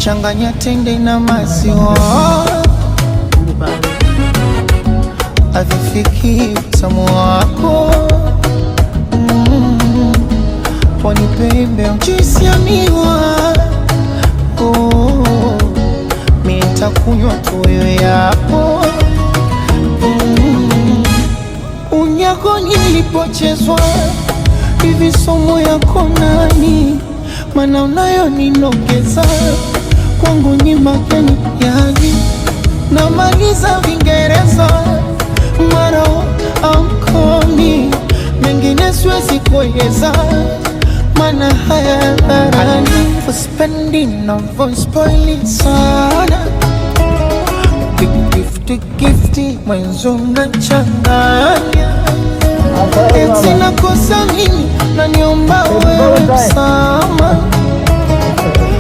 changanya tende na maziwa, havifiki utamu wako. Pwani pembe mjuisi ya miwa, mi nitakunywa tu wewe yako. Unyako nilipochezwa hivi somo yako nani, mana unayo ninogeza kwangu ni mageni yani. Namaliza Vingereza mara amkomi, mengine siwezi kueleza mana haya dharani. Uspendi na voice spoiling sana, gifti mwenzo mnachanganya. Eti nakosa mimi na niomba wewe msama,